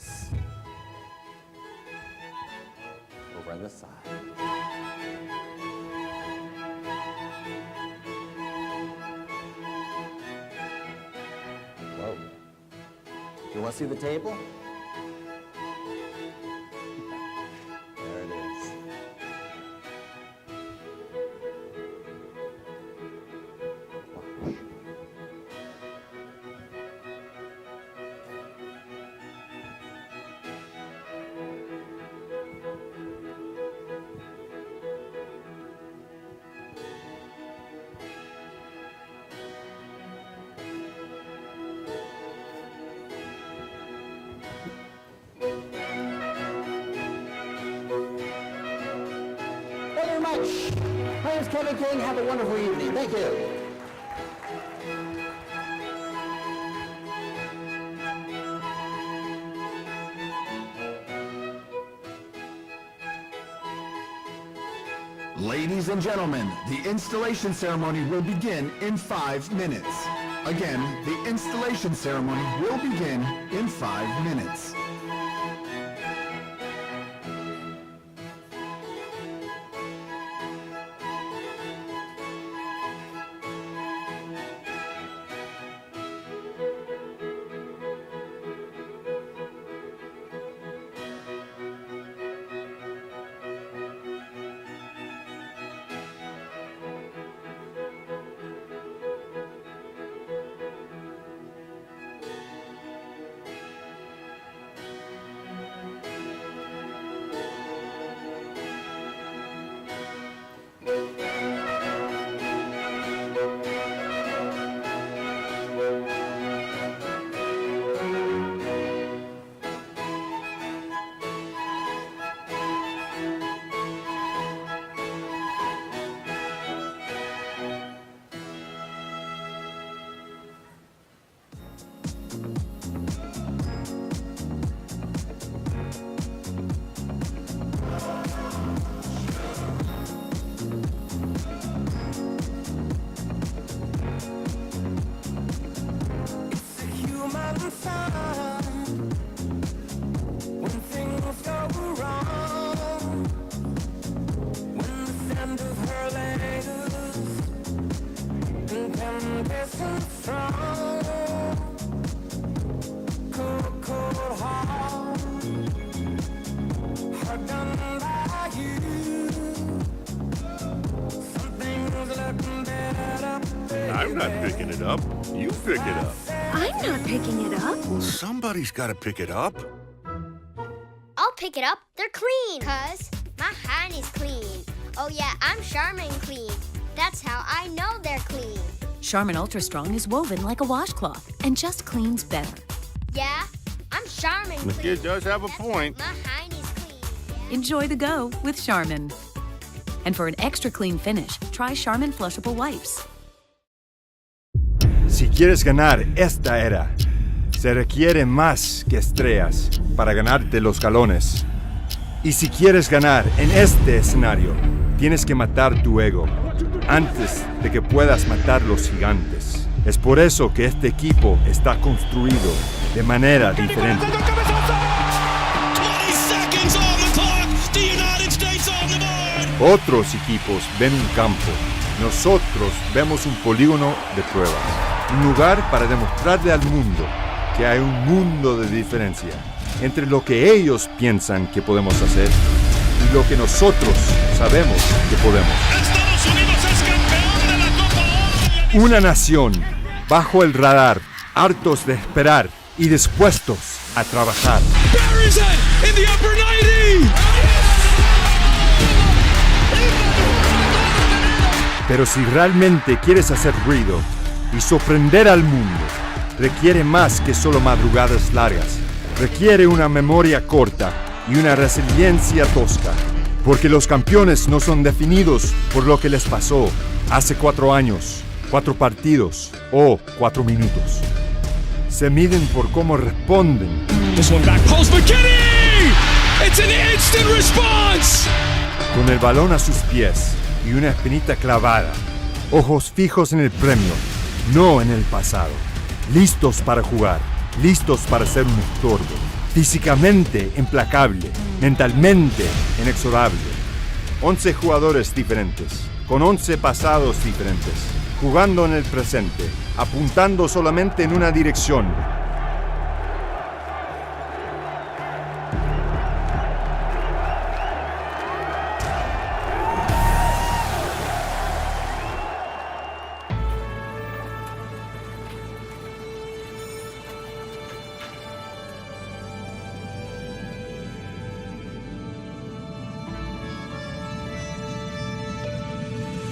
Yes. Over on this side. Whoa. You want to see the table? There it is. Watch. Thank you very much. My name's Kevin King. Have a wonderful evening. Thank you. Ladies and gentlemen, the installation ceremony will begin in 5 minutes. Again, the installation ceremony will begin in 5 minutes. I'm not picking it up. You pick it up. I'm not picking it up. Well, somebody's got to pick it up. I'll pick it up. They're clean. 'Cause my honey's clean. Oh yeah, I'm Charmin clean. That's how I know they're clean. Charmin Ultra Strong is woven like a washcloth and just cleans better. Yeah, I'm Charmin clean. The kid does have a That's point. My honey's clean. Enjoy the go with Charmin. And for an extra clean finish, try Charmin Flushable Wipes. Si quieres ganar esta era, se requiere más que estrellas para ganarte los galones. Y si quieres ganar en este escenario, tienes que matar tu ego antes de que puedas matar los gigantes. Es por eso que este equipo está construido de manera diferente. Otros equipos ven un campo. Nosotros vemos un polígono de pruebas. Un lugar para demostrarle al mundo que hay un mundo de diferencia entre lo que ellos piensan que podemos hacer y lo que nosotros sabemos que podemos. Estados Unidos es campeón de la Copa Oro. Una nación bajo el radar, hartos de esperar y dispuestos a trabajar. Buries it in the upper 90. Pero si realmente quieres hacer ruido y sorprender al mundo, requiere más que solo madrugadas largas. Requiere una memoria corta y una resiliencia tosca. Porque los campeones no son definidos por lo que les pasó hace 4 años, 4 partidos o 4 minutos. Se miden por cómo responden. This one back post McKinney. It's an instant response. Con el balón a sus pies y una espinita clavada, ojos fijos en el premio, no en el pasado. Listos para jugar, listos para ser un estorbo. físicamente implacable, mentalmente inexorable. 11 jugadores diferentes, con 11 pasados diferentes, jugando en el presente, apuntando solamente en una dirección.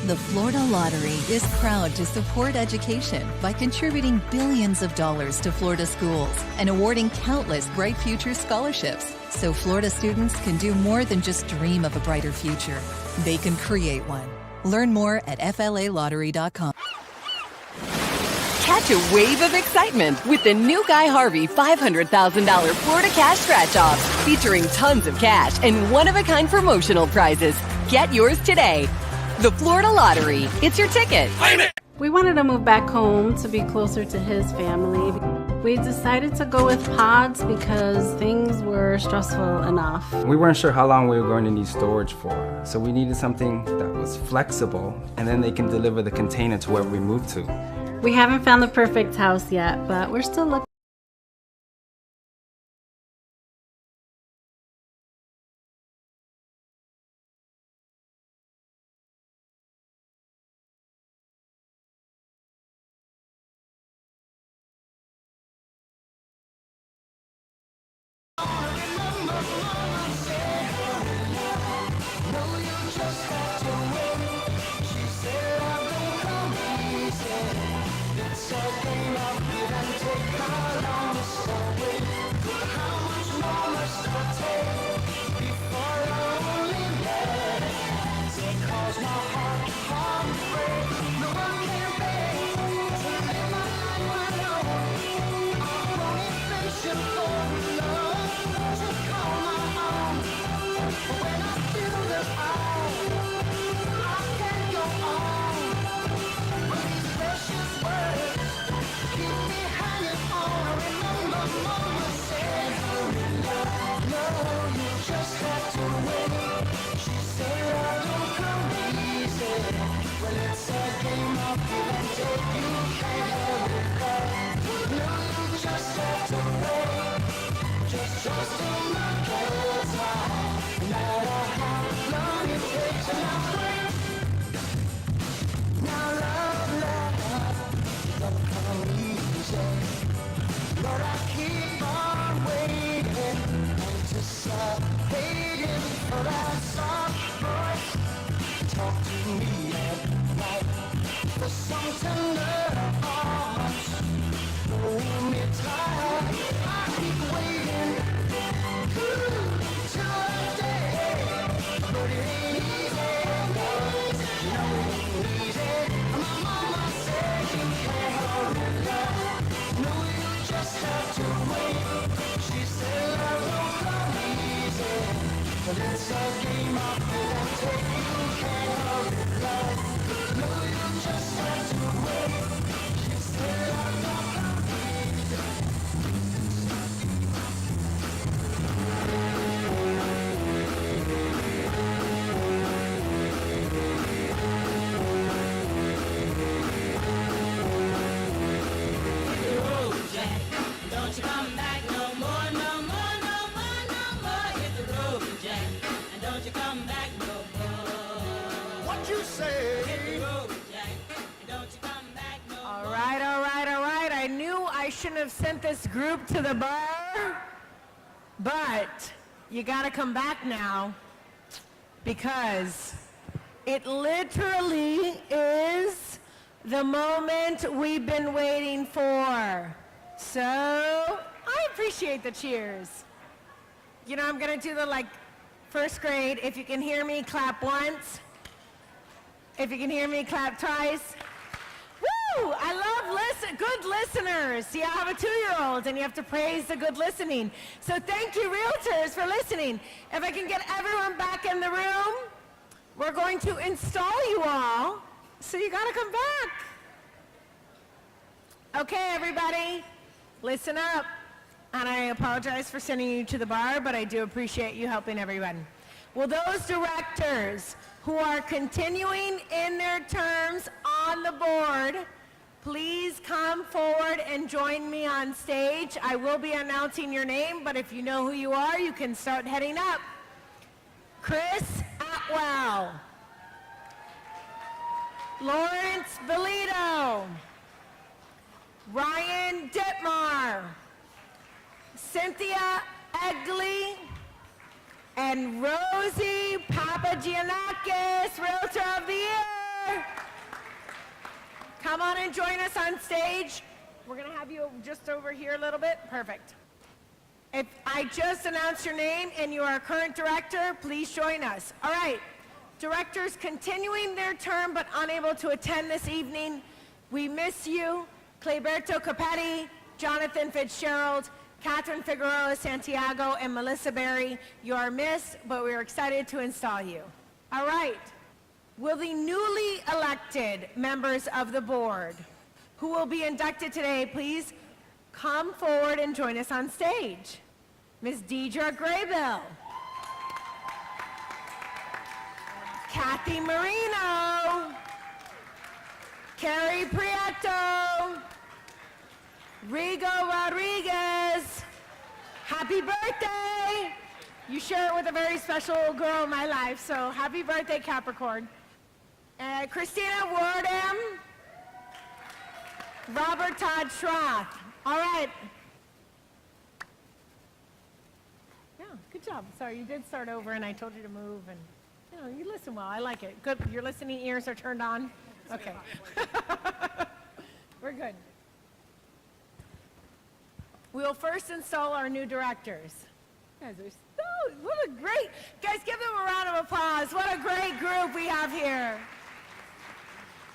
The Florida Lottery is proud to support education by contributing billions of dollars to Florida schools and awarding countless Bright Future scholarships so Florida students can do more than just dream of a brighter future. They can create one. Learn more at flalottery.com. Catch a wave of excitement with the new Guy Harvey $500,000 Florida Cash Scratch-Off, featuring tons of cash and one-of-a-kind promotional prizes. Get yours today. The Florida Lottery. It's your ticket. We wanted to move back home to be closer to his family. We decided to go with pods because things were stressful enough. We weren't sure how long we were going to need storage for, so we needed something that was flexible, and then they can deliver the container to wherever we move to. We haven't found the perfect house yet, but we're still looking. Shouldn't have sent this group to the bar, but you gotta come back now because it literally is the moment we've been waiting for. So I appreciate the cheers. You know, I'm gonna do the first grade. If you can hear me, clap once. If you can hear me, clap twice. Woo! I love good listeners. See, I have a 2-year-old, and you have to praise the good listening. So thank you, realtors, for listening. If I can get everyone back in the room, we're going to install you all. So you got to come back. Okay, everybody, listen up. and I apologize for sending you to the bar, but I do appreciate you helping everyone. Will those directors who are continuing in their terms on the board please come forward and join me on stage? I will be announcing your name, but if you know who you are, you can start heading up. Chris Atwell. Lawrence Belito. Ryan Ditmar. Cynthia Egley. And Rosie Papagiannakis, Realtor of the Year. Come on and join us on stage. We're going to have you just over here a little bit. Perfect. If I just announced your name and you are a current director, please join us. All right. Directors continuing their term but unable to attend this evening, we miss you. Clayberto Capetti, Jonathan Fitzgerald, Catherine Figueroa Santiago, and Melissa Berry. You are missed, but we're excited to install you. All right. Will the newly elected members of the board who will be inducted today please come forward and join us on stage? Ms. Deidre Graybill. Kathy Marino. Carrie Prieto. Rigo Rodriguez. Happy birthday! You share it with a very special girl in my life, so happy birthday, Capricorn. Christina Wardham. Robert Todd Schroth. All right. Yeah, good job. Sorry, you did start over, and I told you to move, and you listen well. I like it. Good. Your listening ears are turned on? Okay. We're good. We will first install our new directors. You guys are so, what a great, guys, give them a round of applause. What a great group we have here.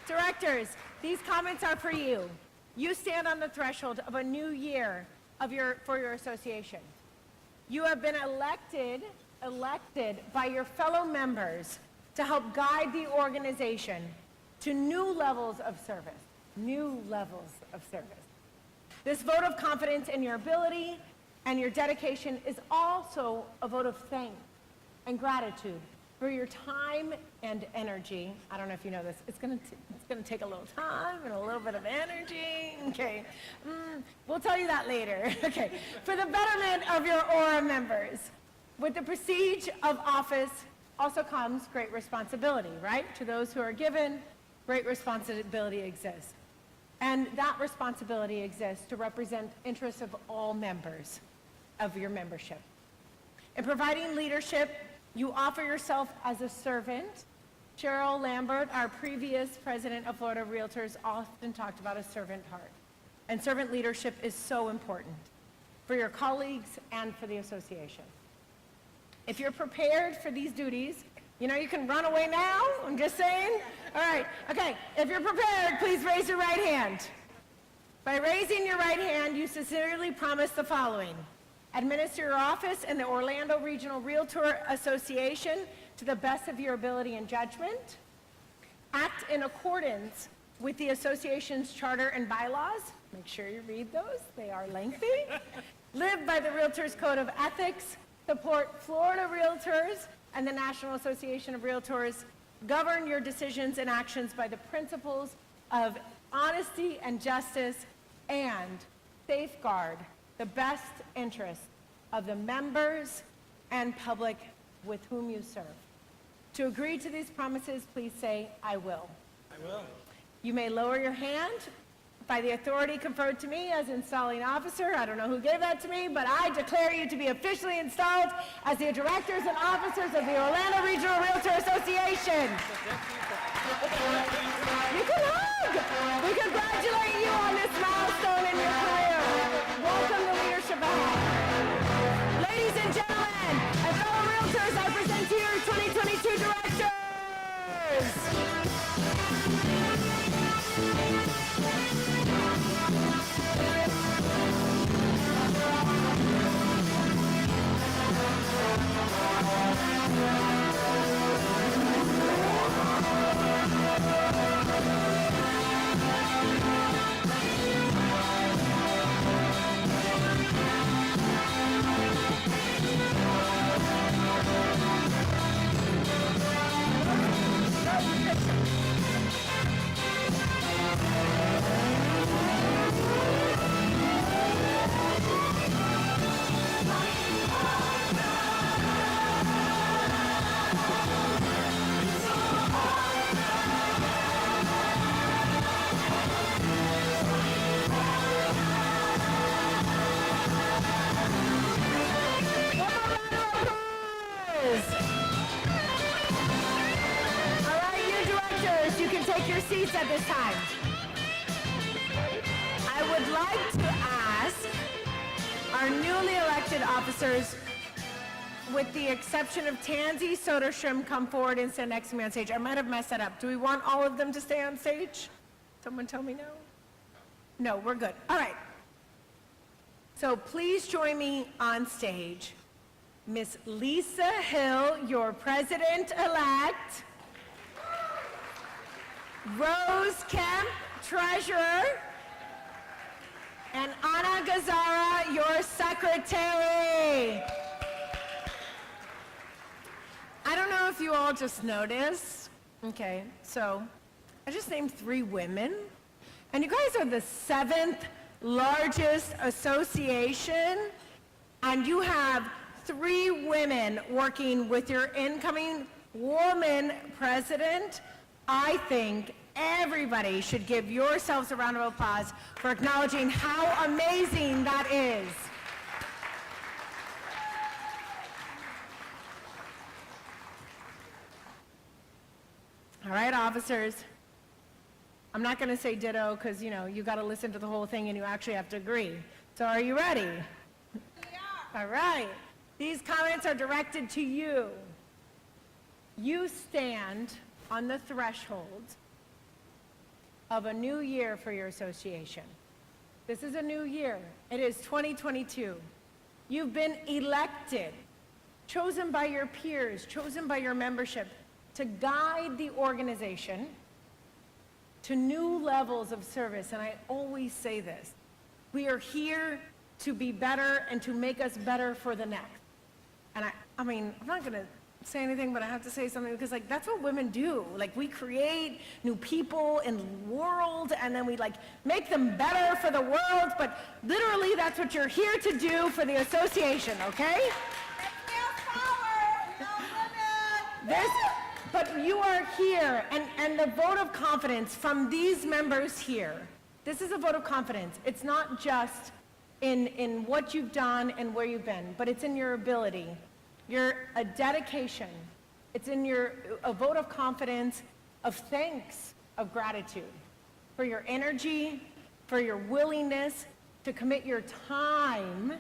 Directors, these comments are for you. You stand on the threshold of a new year for your association. You have been elected by your fellow members to help guide the organization to new levels of service. New levels of service. This vote of confidence in your ability and your dedication is also a vote of thanks and gratitude for your time and energy. I don't know if you know this. It's gonna take a little time and a little bit of energy. Okay, we'll tell you that later. Okay, for the betterment of your Aura members. With the prestige of office also comes great responsibility, right? To those who are given, great responsibility exists. And that responsibility exists to represent interests of all members of your membership. In providing leadership, you offer yourself as a servant. Cheryl Lambert, our previous president of Florida Realtors, often talked about a servant heart. And servant leadership is so important for your colleagues and for the association. If you're prepared for these duties, you can run away now, I'm just saying. All right, okay, if you're prepared, please raise your right hand. By raising your right hand, you sincerely promise the following. Administer your office in the Orlando Regional Realtor Association to the best of your ability and judgment. Act in accordance with the association's charter and bylaws. Make sure you read those, they are lengthy. Live by the Realtors Code of Ethics. Support Florida Realtors and the National Association of Realtors. Govern your decisions and actions by the principles of honesty and justice, and safeguard the best interests of the members and public with whom you serve. To agree to these promises, please say, I will. I will. You may lower your hand by the authority conferred to me as installing officer. I don't know who gave that to me, but I declare you to be officially installed as the directors and officers of the Orlando Regional Realtor Association. You can hug. We congratulate you on this milestone in your career. Welcome to leadership ahead. Ladies and gentlemen, and fellow realtors, I present to you your 2022 directors. Please, at this time, I would like to ask our newly elected officers, with the exception of Tansy Soderstrom, come forward and stand next to me on stage. I might have messed that up. Do we want all of them to stay on stage? Someone tell me no? No, we're good. All right. So please join me on stage. Miss Lisa Hill, your president-elect. Rose Kemp, treasurer. And Ana Gazzara, your secretary. I don't know if you all just noticed. Okay, so I just named 3 women. And you guys are the 7th largest association. And you have 3 women working with your incoming woman president. I think everybody should give yourselves a round of applause for acknowledging how amazing that is. All right, officers. I'm not going to say ditto because, you know, you got to listen to the whole thing and you actually have to agree. So are you ready? Yeah. All right. These comments are directed to you. You stand on the threshold of a new year for your association. This is a new year. It is 2022. You've been elected, chosen by your peers, chosen by your membership to guide the organization to new levels of service. And I always say this, we are here to be better and to make us better for the next. And I mean, I'm not gonna say anything, but I have to say something because like that's what women do. Like we create new people in the world and then we like make them better for the world, but literally that's what you're here to do for the association, okay? But you are here, and the vote of confidence from these members here, this is a vote of confidence. It's not just in what you've done and where you've been, but it's in your ability. You're a dedication. It's in a vote of confidence, of thanks, of gratitude for your energy, for your willingness to commit your time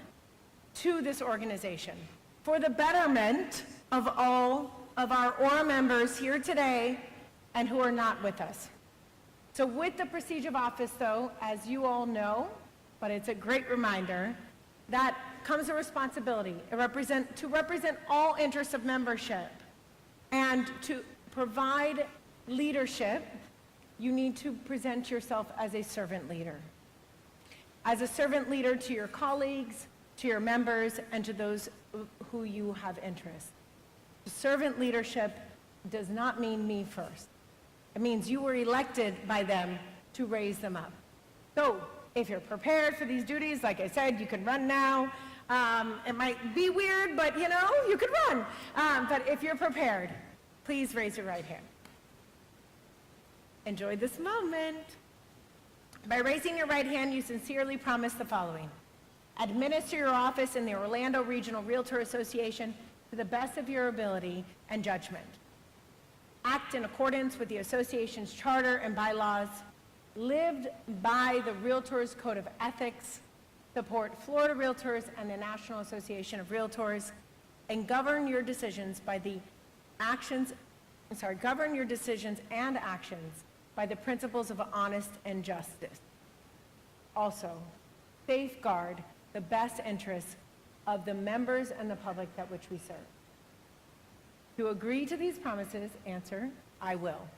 to this organization, for the betterment of all of our ORA members here today and who are not with us. So with the prestige of office, though, as you all know, but it's a great reminder, that comes a responsibility to represent all interests of membership. And to provide leadership, you need to present yourself as a servant leader. As a servant leader to your colleagues, to your members, and to those who you have interest. Servant leadership does not mean me first. It means you were elected by them to raise them up. So if you're prepared for these duties, like I said, you can run now. It might be weird, but you know, you could run. But if you're prepared, please raise your right hand. Enjoy this moment. By raising your right hand, you sincerely promise the following. Administer your office in the Orlando Regional Realtor Association to the best of your ability and judgment. Act in accordance with the association's charter and bylaws. Lived by the Realtors Code of Ethics. Support Florida Realtors and the National Association of Realtors. And govern your decisions by the govern your decisions and actions by the principles of honest and justice. Also, safeguard the best interests of the members and the public that which we serve. To agree to these promises, answer, I will.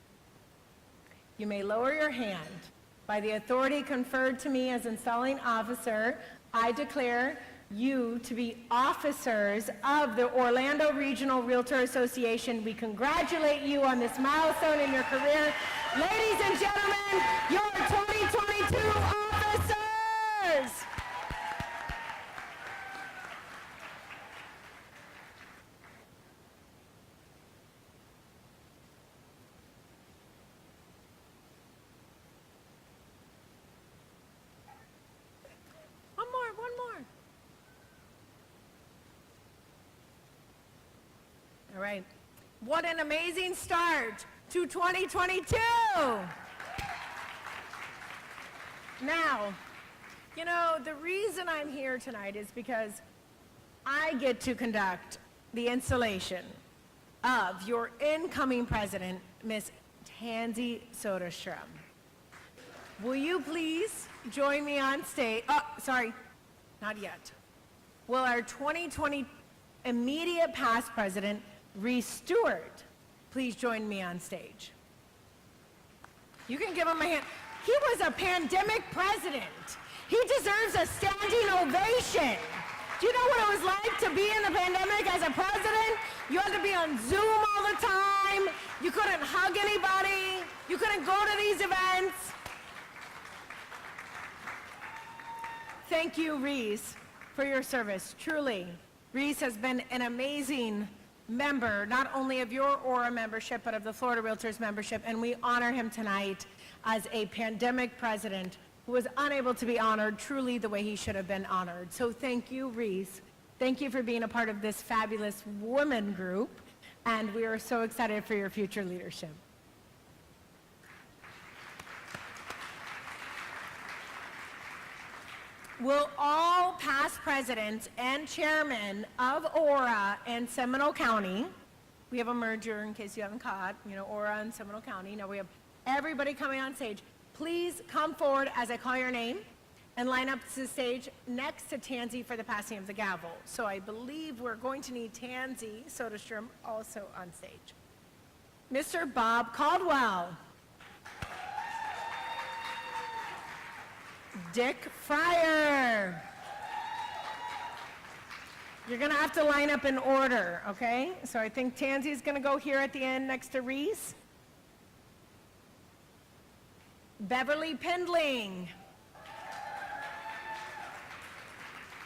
You may lower your hand. By the authority conferred to me as installing officer, I declare you to be officers of the Orlando Regional Realtor Association. We congratulate you on this milestone in your career. Ladies and gentlemen, your 2022 officers! One more. All right. What an amazing start to 2022. Now, you know, the reason I'm here tonight is because I get to conduct the installation of your incoming president, Miss Tansy Soderstrom. Will you please join me on stage? Oh, sorry, not yet. Will our 2020 immediate past president, Reese Stewart, please join me on stage? You can give him a hand. He was a pandemic president. He deserves a standing ovation. Do you know what it was like to be in the pandemic as a president? You had to be on Zoom all the time. You couldn't hug anybody. You couldn't go to these events. Thank you, Reese, for your service. Truly, Reese has been an amazing member, not only of your Aura membership, but of the Florida Realtors membership, and we honor him tonight as a pandemic president who was unable to be honored truly the way he should have been honored. So thank you, Reese. Thank you for being a part of this fabulous woman group, and we are so excited for your future leadership. Will all past presidents and chairmen of Aura and Seminole County, we have a merger in case you haven't caught, you know, Aura and Seminole County, now we have everybody coming on stage. Please come forward as I call your name and line up to the stage next to Tansy for the passing of the gavel. So I believe we're going to need Tansy Soderstrom also on stage. Mr. Bob Caldwell. Dick Fryer. You're gonna have to line up in order, okay? So I think Tansy's gonna go here at the end next to Reese. Beverly Pendling.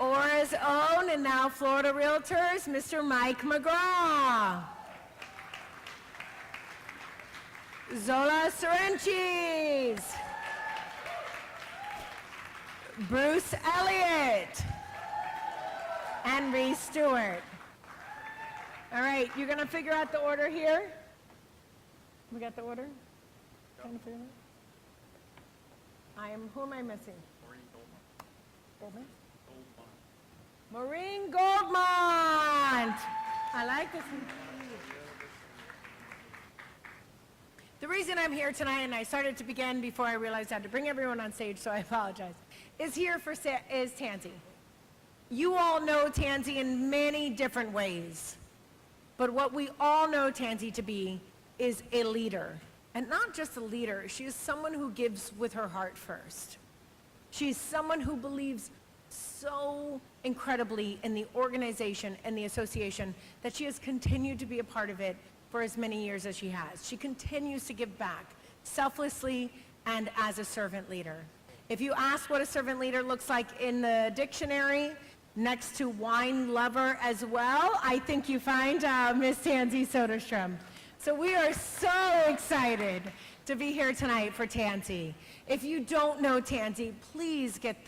Aura's own and now Florida Realtors, Mr. Mike McGraw. Zola Sorrenchis. Bruce Elliott. And Reese Stewart. All right, you're gonna figure out the order here? We got the order? Trying to figure it out? Who am I missing? Goldman? Maureen Goldmont. I like this one. The reason I'm here tonight, and I started to begin before I realized I had to bring everyone on stage, so I apologize, is Tansy. You all know Tansy in many different ways, but what we all know Tansy to be is a leader. And not just a leader, she is someone who gives with her heart first. She's someone who believes so incredibly in the organization and the association that she has continued to be a part of it for as many years as she has. She continues to give back selflessly and as a servant leader. If you ask what a servant leader looks like in the dictionary, next to wine lover as well, I think you find Miss Tansy Soderstrom. So we are so excited to be here tonight for Tansy. If you don't know Tansy, please get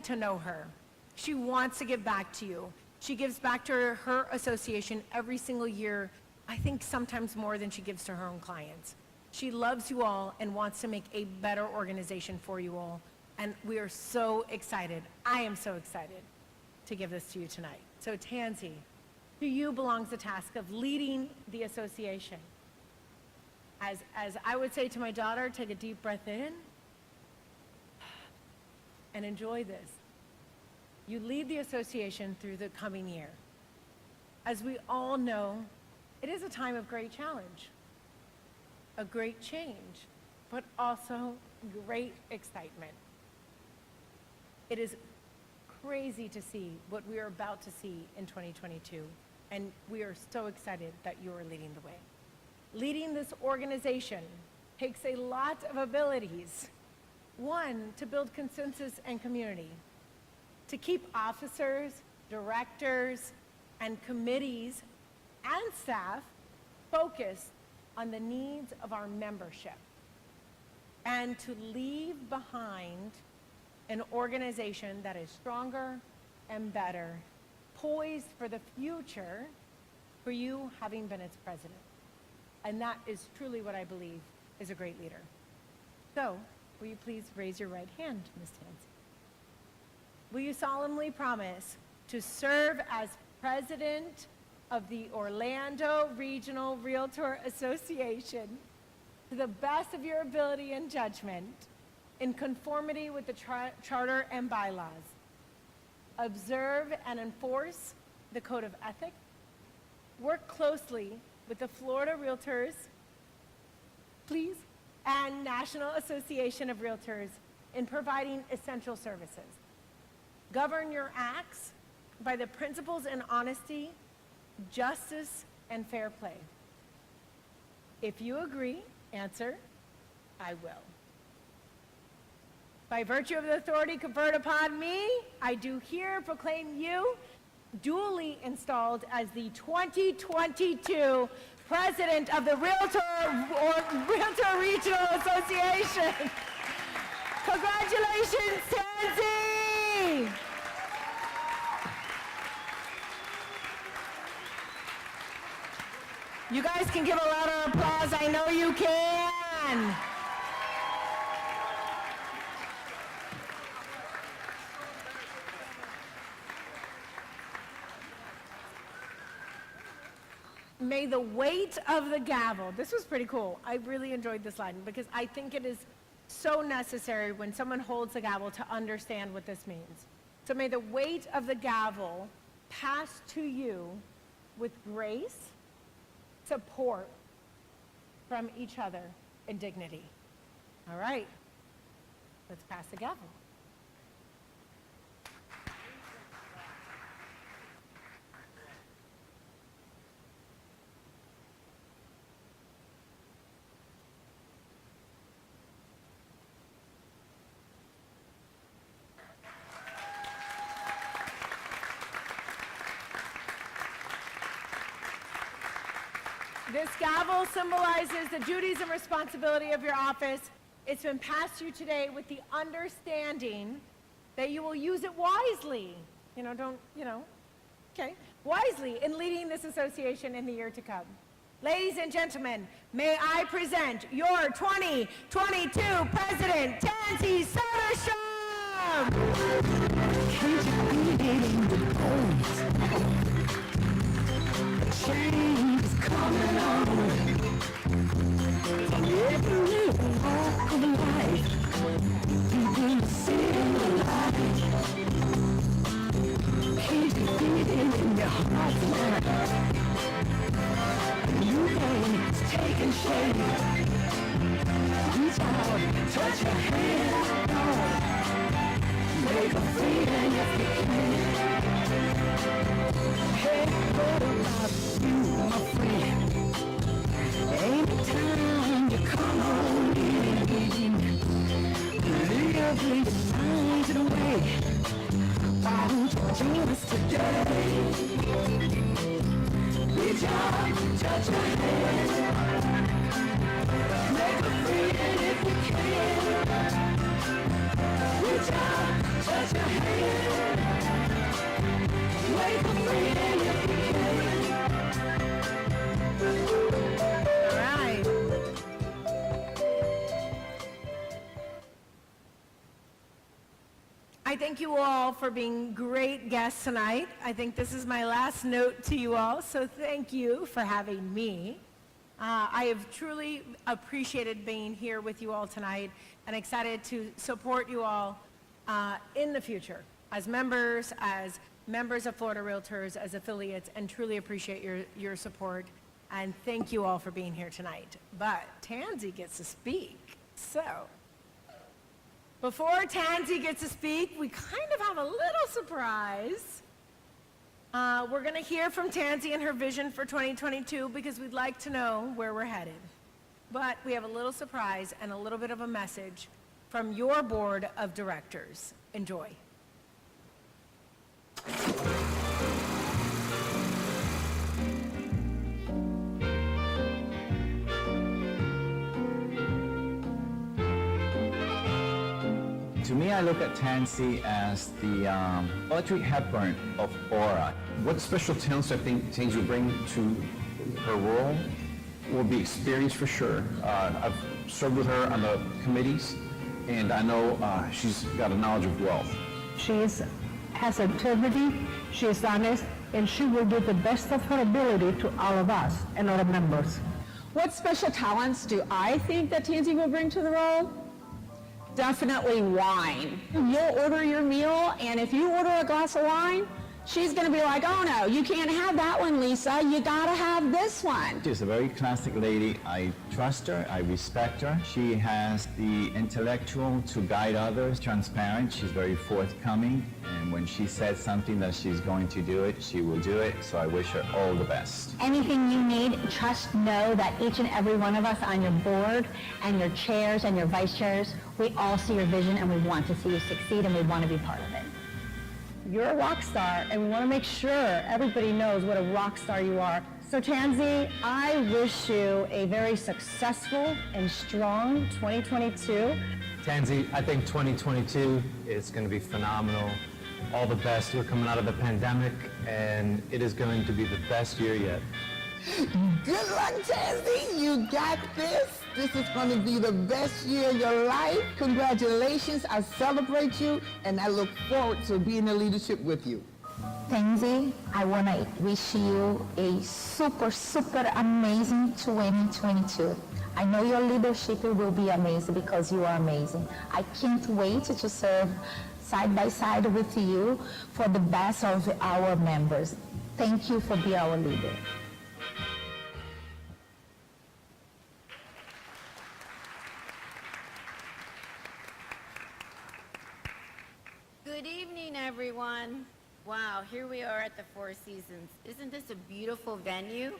to know her. She wants to give back to you. She gives back to her association every single year, I think sometimes more than she gives to her own clients. She loves you all and wants to make a better organization for you all. And we are so excited. I am so excited to give this to you tonight. So Tansy, to you belongs the task of leading the association. As I would say to my daughter, take a deep breath in and enjoy this. You lead the association through the coming year. As we all know, it is a time of great challenge, a great change, but also great excitement. It is crazy to see what we are about to see in 2022, and we are so excited that you are leading the way. Leading this organization takes a lot of abilities. One, to build consensus and community, to keep officers, directors, and committees and staff focused on the needs of our membership, and to leave behind an organization that is stronger and better, poised for the future for you having been its president. And that is truly what I believe is a great leader. So, Will you please raise your right hand, Ms. Tansey? Will you solemnly promise to serve as president of the Orlando Regional Realtor Association to the best of your ability and judgment in conformity with the charter and bylaws? Observe and enforce the code of ethics. Work closely with the Florida Realtors, please, and National Association of Realtors in providing essential services. Govern your acts by the principles in honesty, justice, and fair play. If you agree, answer, I will. By virtue of the authority conferred upon me, I do here proclaim you duly installed as the 2022 President of the Realtor Regional Association. Congratulations, Tansey! You guys can give a louder applause. I know you can. May the weight of the gavel, this was pretty cool. I really enjoyed this line because I think it is so necessary when someone holds the gavel to understand what this means. So may the weight of the gavel pass to you with grace, support from each other, and dignity. All right, let's pass the gavel. This gavel symbolizes the duties and responsibility of your office. It's been passed to you today with the understanding that you will use it wisely. Wisely in leading this association in the year to come. Ladies and gentlemen, may I present your 2022 President, Tansey Soderstrom! Change is coming on from every walk of life. People seeing the light. Can't you feel it in your heart tonight? A new day is taking shape. Reach out, touch your hand, make a feeling if you can. Hey, what about you, my friend? Anytime you come on in, live these signs in a way. Why don't you join us today? Reach out, touch your hand, make a friend if you can. Reach out, touch your hand, make a friend if you can. All right. I thank you all for being great guests tonight. I think this is my last note to you all, so thank you for having me. I have truly appreciated being here with you all tonight and excited to support you all in the future as members of Florida Realtors, as affiliates, and truly appreciate your support. And thank you all for being here tonight. But Tansey gets to speak. So, before Tansey gets to speak, we kind of have a little surprise. We're going to hear from Tansey and her vision for 2022 because we'd like to know where we're headed. But we have a little surprise and a little bit of a message from your board of directors. Enjoy. To me, I look at Tansey as the Audrey Hepburn of Aura. What special talents I think Tansey will bring to her role will be experience for sure. I've served with her on the committees, and I know she's got a knowledge of wealth. She has integrity, she is honest, and she will do the best of her ability to all of us and our members. What special talents do I think that Tansy will bring to the role? Definitely wine. You'll order your meal, and if you order a glass of wine, she's going to be like, oh no, you can't have that one, Lisa. You got to have this one. She's a very classic lady. I trust her. I respect her. She has the intellectual to guide others, transparent. She's very forthcoming. And when she says something that she's going to do it, she will do it. So I wish her all the best. Anything you need, trust, know that each and every one of us on your board and your chairs and your vice chairs, we all see your vision and we want to see you succeed and we want to be part of it. You're a rock star, and we want to make sure everybody knows what a rock star you are. So Tansy, I wish you a very successful and strong 2022. Tansy, I think 2022 is going to be phenomenal. All the best. We're coming out of the pandemic, and it is going to be the best year yet. Good luck, Tansy. You got this. This is going to be the best year of your life. Congratulations. I celebrate you, and I look forward to being in leadership with you. Tansy, I want to wish you a super, super amazing 2022. I know your leadership will be amazing because you are amazing. I can't wait to serve side by side with you for the best of our members. Thank you for being our leader. Good evening, everyone. Wow, here we are at the Four Seasons. Isn't this a beautiful venue?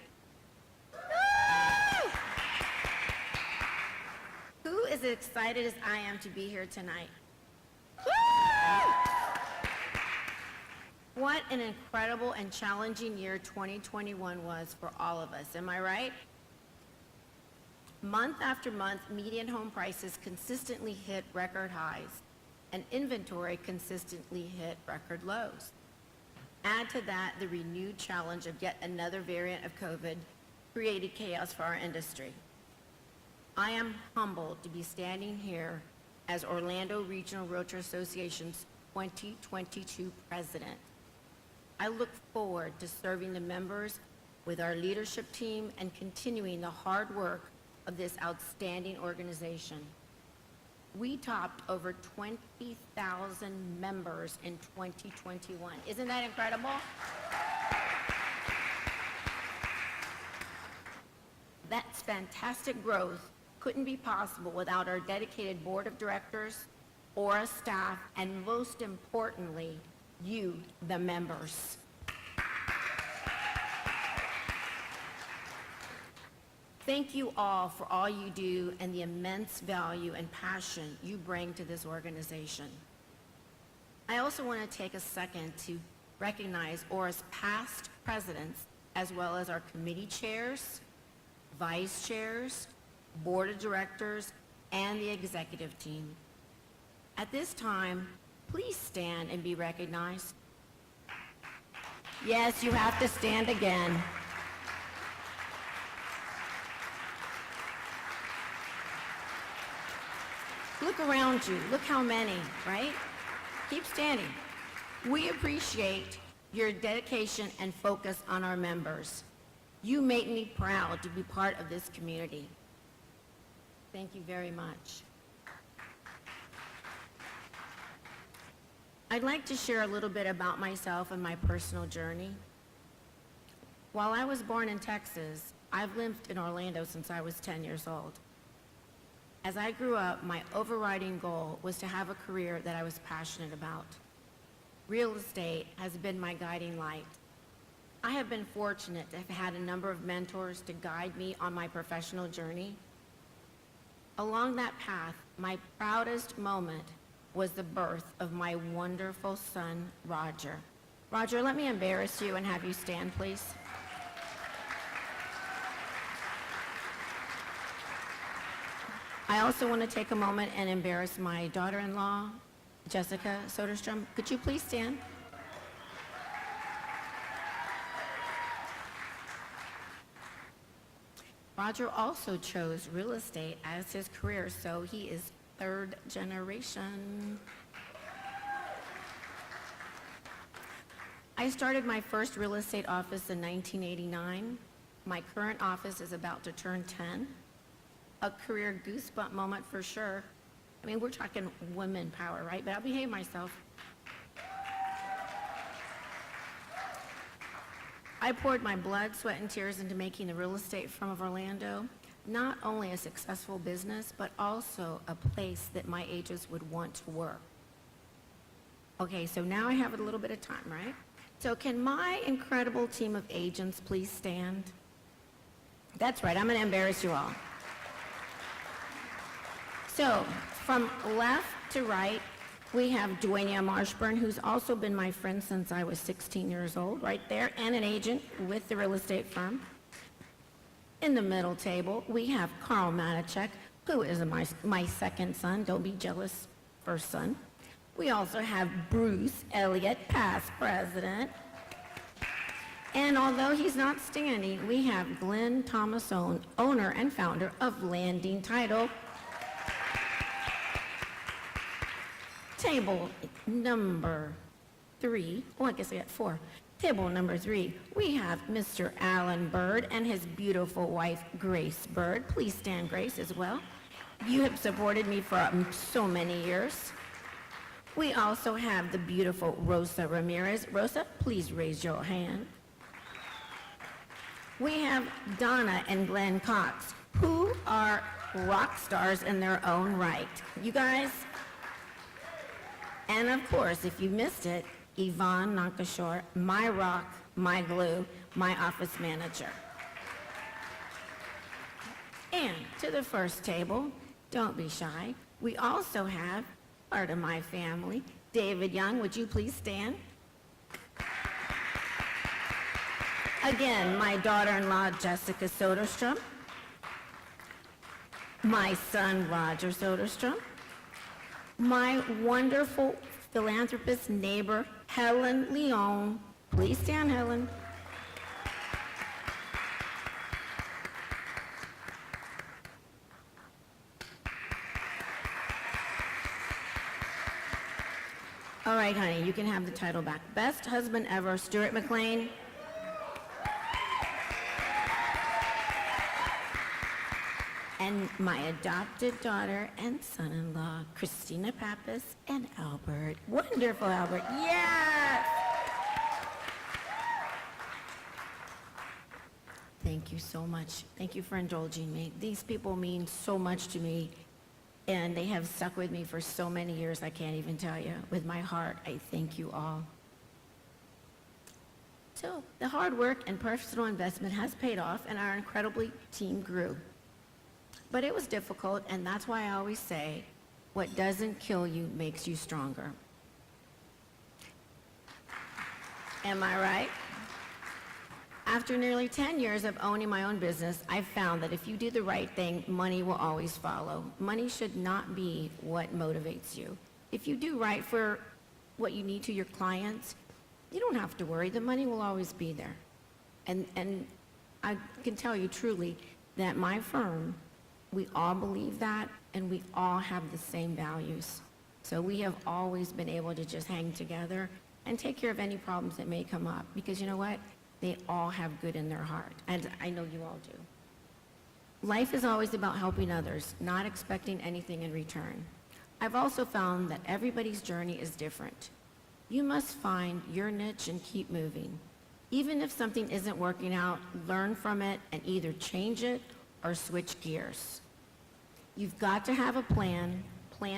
Woo! Who is as excited as I am to be here tonight? Woo! What an incredible and challenging year 2021 was for all of us, am I right? Month after month, median home prices consistently hit record highs, and inventory consistently hit record lows. Add to that the renewed challenge of yet another variant of COVID created chaos for our industry. I am humbled to be standing here as Orlando Regional Realtor Association's 2022 president. I look forward to serving the members with our leadership team and continuing the hard work of this outstanding organization. We topped over 20,000 members in 2021. Isn't that incredible? That's fantastic growth couldn't be possible without our dedicated board of directors, ORA staff, and most importantly, you, the members. Thank you all for all you do and the immense value and passion you bring to this organization. I also want to take a second to recognize ORA's past presidents as well as our committee chairs, vice chairs, board of directors, and the executive team. At this time, please stand and be recognized. Yes, you have to stand again. Look around you. Look how many, right? Keep standing. We appreciate your dedication and focus on our members. You make me proud to be part of this community. Thank you very much. I'd like to share a little bit about myself and my personal journey. While I was born in Texas, I've lived in Orlando since I was 10 years old. As I grew up, my overriding goal was to have a career that I was passionate about. Real estate has been my guiding light. I have been fortunate to have had a number of mentors to guide me on my professional journey. Along that path, my proudest moment was the birth of my wonderful son, Roger. Roger, let me embarrass you and have you stand, please. I also want to take a moment and embarrass my daughter-in-law, Jessica Soderstrom. Could you please stand? Roger also chose real estate as his career, so he is third generation. I started my first real estate office in 1989. My current office is about to turn 10. A career goosebump moment for sure. I mean, we're talking women power, right? But I'll behave myself. I poured my blood, sweat, and tears into making the real estate firm of Orlando not only a successful business, but also a place that my agents would want to work. Okay, so now I have a little bit of time, right? So can my incredible team of agents please stand? That's right, I'm going to embarrass you all. So, from left to right, we have Dwayne Marshburn, who's also been my friend since I was 16 years old, right there, and an agent with the real estate firm. In the middle table, we have Carl Matichek, who is my second son. Don't be jealous, first son. We also have Bruce Elliott, past president. And although he's not standing, we have Glenn Thomasone, owner and founder of Landing Title. Table number 3, oh, I guess I got 4. Table number 3, we have Mr. Alan Bird and his beautiful wife, Grace Bird. Please stand, Grace, as well. You have supported me for so many years. We also have the beautiful Rosa Ramirez. Rosa, please raise your hand. We have Donna and Glenn Cox, who are rock stars in their own right. You guys, and of course, if you missed it, Yvonne Nankashore, my rock, my glue, my office manager. And to the first table, don't be shy, we also have part of my family. David Young, would you please stand? Again, my daughter-in-law, Jessica Soderstrom. My son, Roger Soderstrom. My wonderful philanthropist neighbor, Helen Leon. Please stand, Helen. All right, honey, you can have the title back. Best husband ever, Stuart McLean. And my adopted daughter and son-in-law, Christina Pappas and Albert. Wonderful, Albert. Yes! Thank you so much. Thank you for indulging me. These people mean so much to me, and they have stuck with me for so many years, I can't even tell you. With my heart, I thank you all. So, the hard work and personal investment has paid off, and our incredibly team grew. But it was difficult, and that's why I always say, what doesn't kill you makes you stronger. Am I right? After nearly 10 years of owning my own business, I've found that if you do the right thing, money will always follow. Money should not be what motivates you. If you do right for what you need to your clients, you don't have to worry. The money will always be there. And I can tell you truly that my firm, we all believe that, and we all have the same values. So we have always been able to just hang together and take care of any problems that may come up, because you know what? They all have good in their heart, and I know you all do. Life is always about helping others, not expecting anything in return. I've also found that everybody's journey is different. You must find your niche and keep moving. Even if something isn't working out, learn from it and either change it or switch gears. You've got to have a plan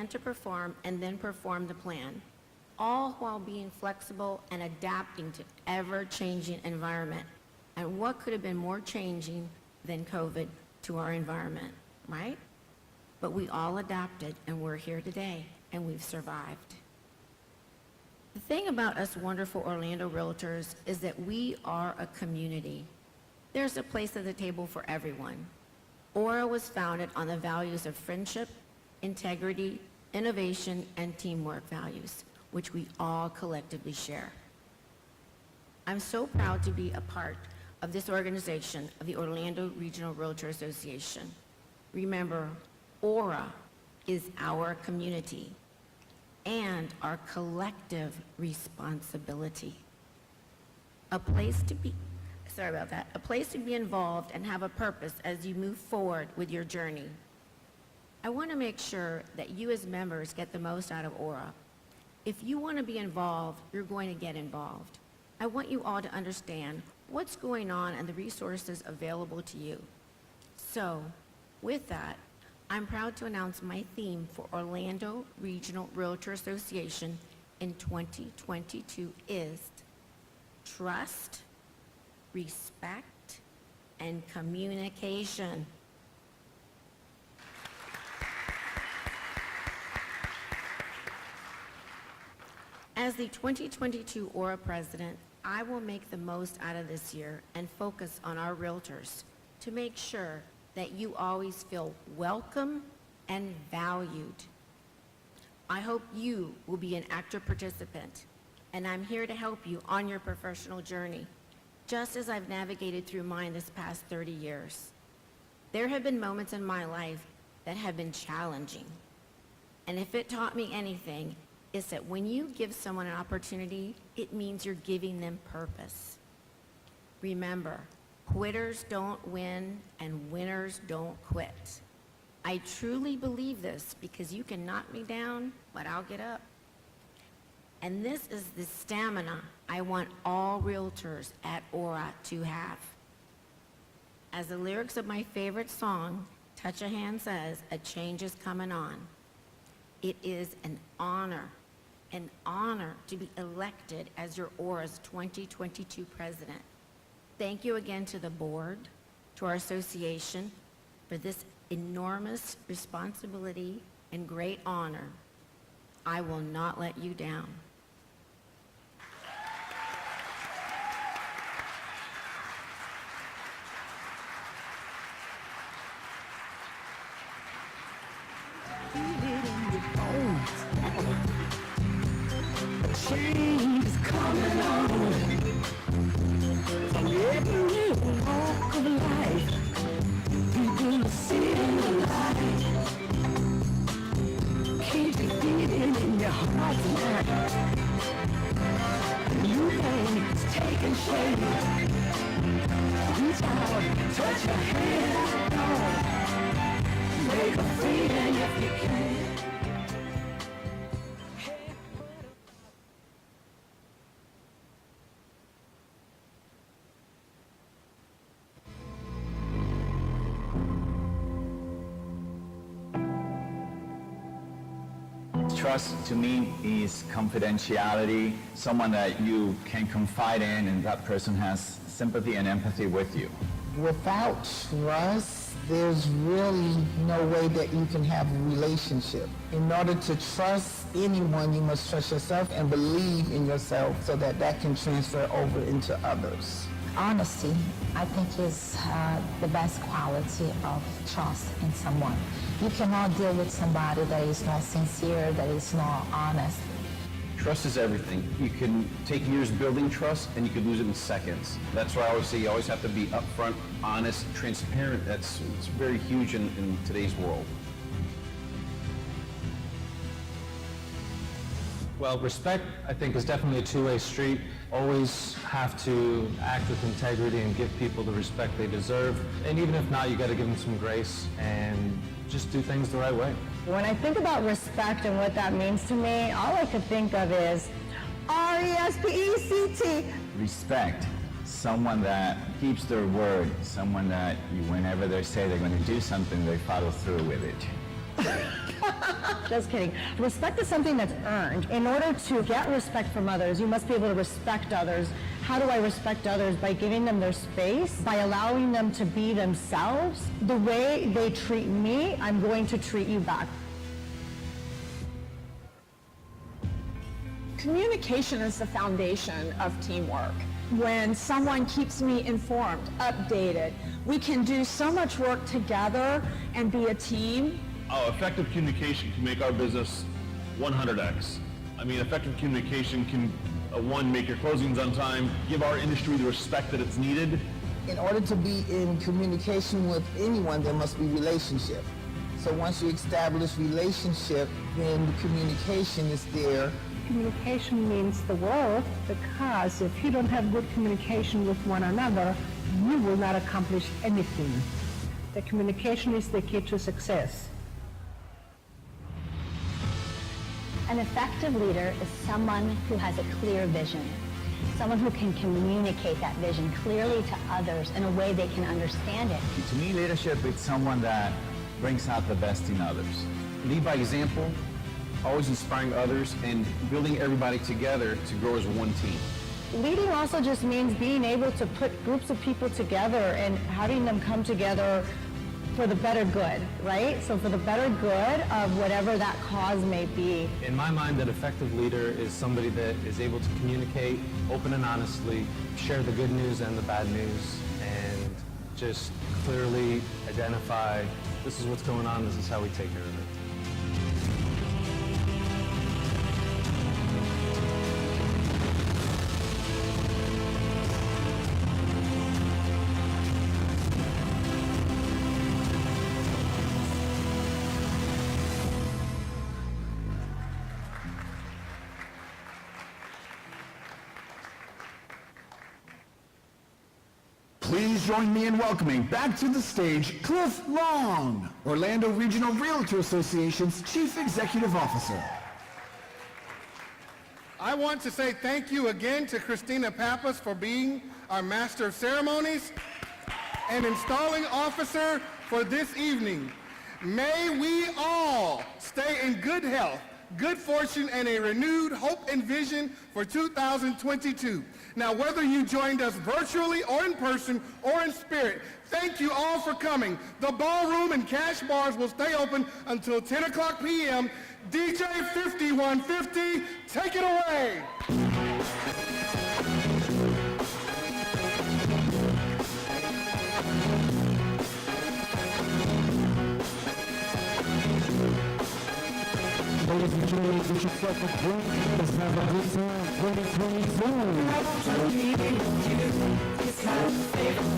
to perform, and then perform the plan, all while being flexible and adapting to ever-changing environment. And what could have been more changing than COVID to our environment, right? But we all adapted, and we're here today, and we've survived. The thing about us wonderful Orlando Realtors is that we are a community. There's a place at the table for everyone. Aura was founded on the values of friendship, integrity, innovation, and teamwork values, which we all collectively share. I'm so proud to be a part of this organization of the Orlando Regional Realtor Association. Remember, Aura is our community and our collective responsibility. A place to be involved and have a purpose as you move forward with your journey. I want to make sure that you as members get the most out of Aura. If you want to be involved, you're going to get involved. I want you all to understand what's going on and the resources available to you. So, with that, I'm proud to announce my theme for Orlando Regional Realtor Association in 2022 is Trust, Respect, and Communication. As the 2022 Aura President, I will make the most out of this year and focus on our realtors to make sure that you always feel welcome and valued. I hope you will be an active participant, and I'm here to help you on your professional journey, just as I've navigated through mine this past 30 years. There have been moments in my life that have been challenging, and if it taught me anything, is that when you give someone an opportunity, it means you're giving them purpose. Remember, quitters don't win and winners don't quit. I truly believe this because you can knock me down, but I'll get up. And this is the stamina I want all realtors at Aura to have. As the lyrics of my favorite song, Touch a Hand, says, a change is coming on. It is an honor to be elected as your Aura's 2022 president. Thank you again to the board, to our association, for this enormous responsibility and great honor. I will not let you down. Change is coming on from every walk of life. People are seeing the light. Can't you feel it in your heart tonight? A new day is taking shape. Reach out, touch your hand, make a feeling if you can. Trust to me is confidentiality, someone that you can confide in and that person has sympathy and empathy with you. Without trust, there's really no way that you can have a relationship. In order to trust anyone, you must trust yourself and believe in yourself so that that can transfer over into others. Honesty, I think, is the best quality of trust in someone. You cannot deal with somebody that is not sincere, that is not honest. Trust is everything. You can take years building trust and you can lose it in seconds. That's why I always say you always have to be upfront, honest, transparent. It's very huge in today's world. Well, respect, I think, is definitely a two-way street. Always have to act with integrity and give people the respect they deserve. And even if not, you got to give them some grace and just do things the right way. When I think about respect and what that means to me, all I could think of is R-E-S-P-E-C-T. Respect, someone that keeps their word, someone that whenever they say they're going to do something, they follow through with it. Just kidding. Respect is something that's earned. In order to get respect from others, you must be able to respect others. How do I respect others? By giving them their space, by allowing them to be themselves. The way they treat me, I'm going to treat you back. Communication is the foundation of teamwork. When someone keeps me informed, updated, we can do so much work together and be a team. Oh, effective communication can make our business 100x. I mean, effective communication can, one, make your closings on time, give our industry the respect that it's needed. In order to be in communication with anyone, there must be relationship. So So once you establish relationship, then the communication is there. Communication means the world, because if you don't have good communication with one another, you will not accomplish anything. The communication is the key to success. An effective leader is someone who has a clear vision, someone who can communicate that vision clearly to others in a way they can understand it. To me, leadership is someone that brings out the best in others. Lead by example, always inspiring others, and building everybody together to grow as one team. Leading also just means being able to put groups of people together and having them come together for the better good, right? So for the better good of whatever that cause may be. In my mind, an effective leader is somebody that is able to communicate open and honestly, share the good news and the bad news, and just clearly identify, this is what's going on, this is how we take care of it. Please join me in welcoming back to the stage Cliff Long, Orlando Regional Realtor Association's Chief Executive Officer. I want to say thank you again to Christina Pappas for being our Master of Ceremonies and installing officer for this evening. May we all stay in good health, good fortune, and a renewed hope and vision for 2022. Now, whether you joined us virtually or in person or in spirit, thank you all for coming. The ballroom and cash bars will stay open until 10 o'clock p.m. DJ 5150, take it away. Ladies and gentlemen, get yourself a drink. Let's have a good time. 2022.